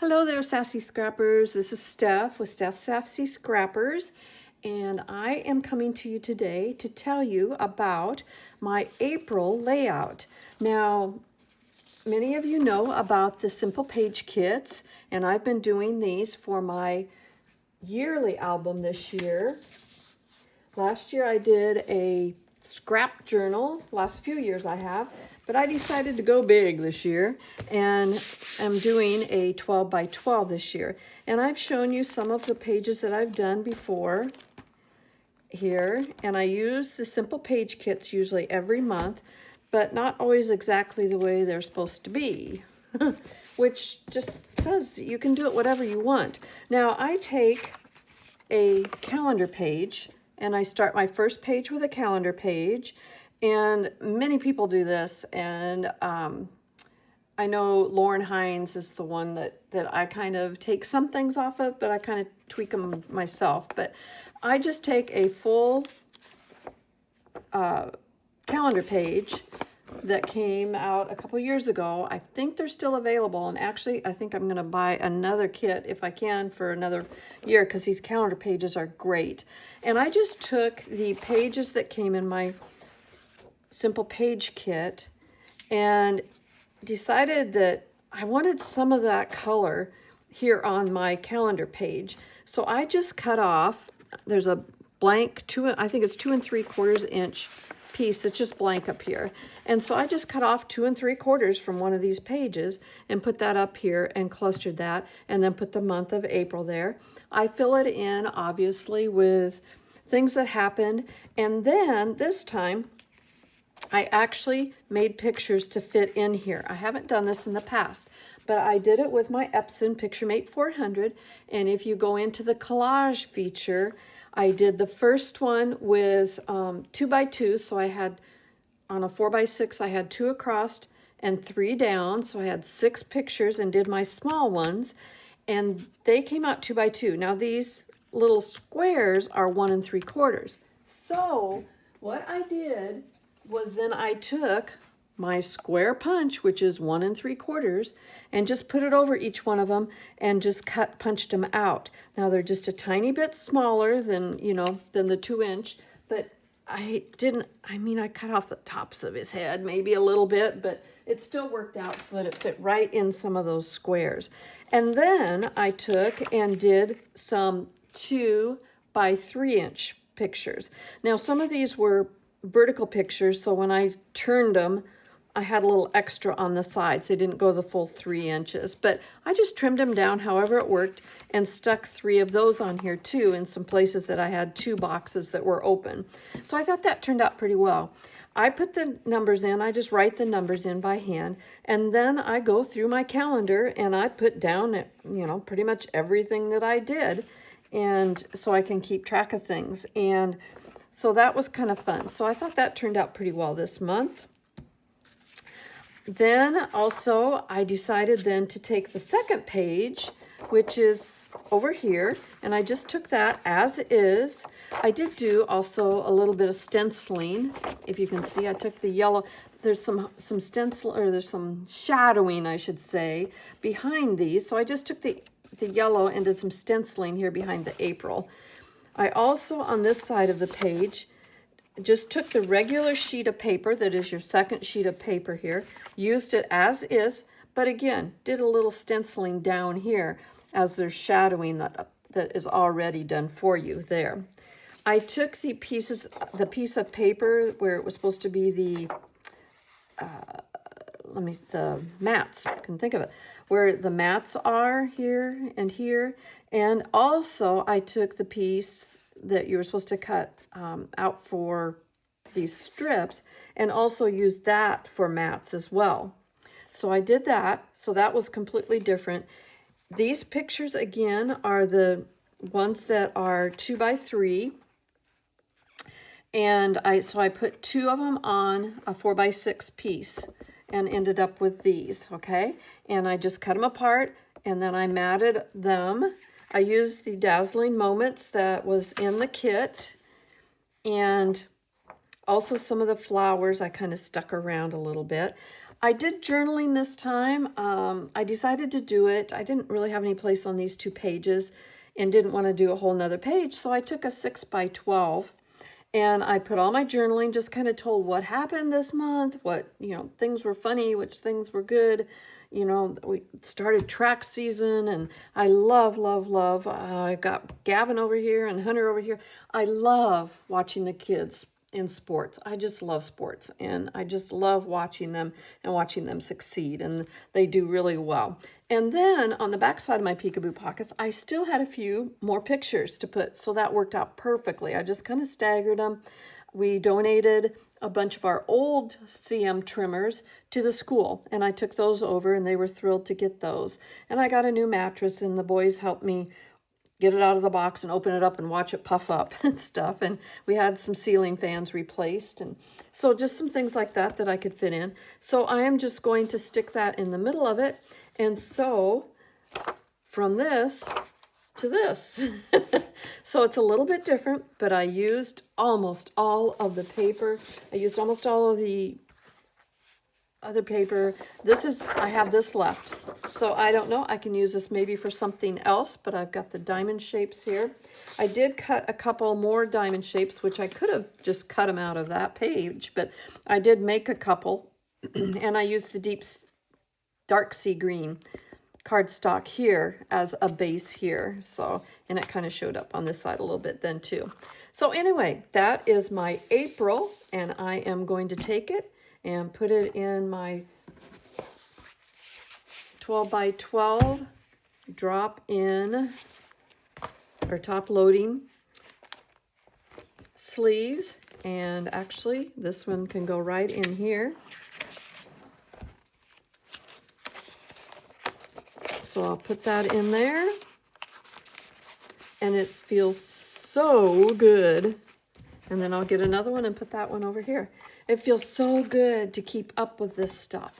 Hello there, Sassy Scrappers. This is Steph with Stephssassyscrappers, and I am coming to you today to tell you about my April layout. Now, many of you know about the Simple Page Kits, and I've been doing these for my yearly album this year. Last year I did a scrap journal. Last few years I have, but I decided to go big this year, and I'm doing a 12 by 12 this year. And I've shown you some of the pages that I've done before here, and I use the Simple Page Kits usually every month, but not always exactly the way they're supposed to be, which just says that you can do it whatever you want. Now, I take a calendar page, and I start my first page with a calendar page, and many people do this, and I know Lauren Hines is the one that I kind of take some things off of, but I kind of tweak them myself. But I just take a full calendar page that came out a couple years ago. I think they're still available, and actually I think I'm going to buy another kit if I can for another year, because these calendar pages are great. And I just took the pages that came in my Simple Page Kit and decided that I wanted some of that color here on my calendar page. So I just cut off, there's a blank I think it's 2 3/4 inch piece that's just blank up here. And so I just cut off 2 3/4 from one of these pages and put that up here and clustered that, and then put the month of April there. I fill it in obviously with things that happened, and then this time I actually made pictures to fit in here. I haven't done this in the past, but I did it with my Epson PictureMate 400. And if you go into the collage feature, I did the first one with 2 by 2. So I had, on a 4 by 6, I had 2 across and 3 down. So I had 6 pictures, and did my small ones, and they came out 2 by 2. Now these little squares are 1 3/4. So what I did was then I took my square punch, which is 1 3/4, and just put it over each one of them and just punched them out. Now they're just a tiny bit smaller than, than the 2 inch, but I cut off the tops of his head maybe a little bit, but it still worked out so that it fit right in some of those squares. And then I took and did some 2 by 3 inch pictures. Now some of these were vertical pictures, so when I turned them, I had a little extra on the sides. They didn't go the full 3 inches, but I just trimmed them down however it worked and stuck 3 of those on here too in some places that I had 2 boxes that were open. So I thought that turned out pretty well. I put the numbers in, I just write the numbers in by hand, and then I go through my calendar and I put down, pretty much everything that I did, and so I can keep track of things. And so that was kind of fun. So I thought that turned out pretty well this month. Then also I decided then to take the second page, which is over here, and I just took that as is. I did do also a little bit of stenciling. If you can see, I took the yellow. There's some stencil, or there's some shadowing, I should say, behind these. So I just took the yellow and did some stenciling here behind the April. I also, on this side of the page, just took the regular sheet of paper, that is your second sheet of paper here, used it as is, but again, did a little stenciling down here as there's shadowing that is already done for you there. I took the piece of paper where it was supposed to be the mats, I can think of it, where the mats are here and here. And also I took the piece that you were supposed to cut out for these strips, and also used that for mats as well. So I did that. So that was completely different. These pictures again are the ones that are 2 by 3. And I put 2 of them on a 4 by 6 piece and ended up with these, okay? And I just cut them apart, and then I matted them. I used the Dazzling Moments that was in the kit, and also some of the flowers I kind of stuck around a little bit. I did journaling this time. I decided to do it. I didn't really have any place on these 2 pages and didn't want to do a whole nother page. So I took a 6 by 12 and I put all my journaling, just kind of told what happened this month, what, things were funny, which things were good. We started track season and I love, love, love. I got Gavin over here and Hunter over here. I love watching the kids in sports. I just love sports and I just love watching them and watching them succeed, and they do really well. And then on the back side of my peekaboo pockets, I still had a few more pictures to put, so that worked out perfectly. I just kind of staggered them. We donated a bunch of our old CM trimmers to the school, and I took those over and they were thrilled to get those. And I got a new mattress and the boys helped me get it out of the box and open it up and watch it puff up and stuff. And we had some ceiling fans replaced. And so just some things like that that I could fit in. So I am just going to stick that in the middle of it. And so from this to this. So it's a little bit different, but I used almost all of the paper. I used almost all of the other paper. I have this left. So I don't know, I can use this maybe for something else, but I've got the diamond shapes here. I did cut a couple more diamond shapes, which I could have just cut them out of that page, but I did make a couple and I used the dark sea green cardstock here as a base here. So, and it kind of showed up on this side a little bit then too. So anyway, that is my April, and I am going to take it and put it in my 12 by 12 drop in or top loading sleeves. And actually this one can go right in here. So I'll put that in there, and it feels so good. And then I'll get another one and put that one over here. It feels so good to keep up with this stuff.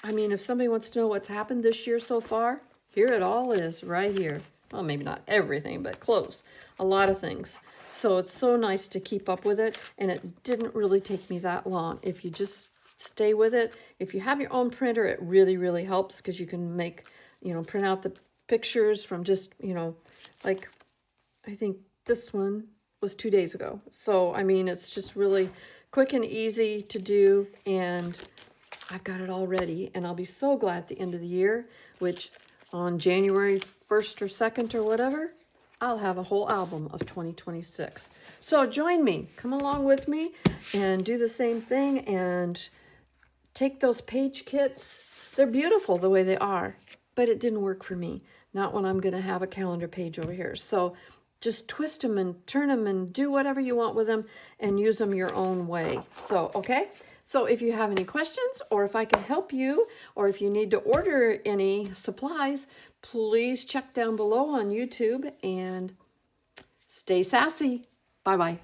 I mean, if somebody wants to know what's happened this year so far, here it all is right here. Well, maybe not everything, but close. A lot of things. So it's so nice to keep up with it, and it didn't really take me that long. If you just stay with it, if you have your own printer, it really, really helps because you can make, print out the pictures from just, like, I think this one was 2 days ago. So, I mean, it's just really quick and easy to do, and I've got it all ready, and I'll be so glad at the end of the year, which on January 1st or 2nd or whatever, I'll have a whole album of 2026. So join me, come along with me and do the same thing and take those page kits. They're beautiful the way they are, but it didn't work for me. Not when I'm gonna have a calendar page over here. So just twist them and turn them and do whatever you want with them and use them your own way. So, okay? So if you have any questions, or if I can help you, or if you need to order any supplies, please check down below on YouTube and stay sassy. Bye-bye.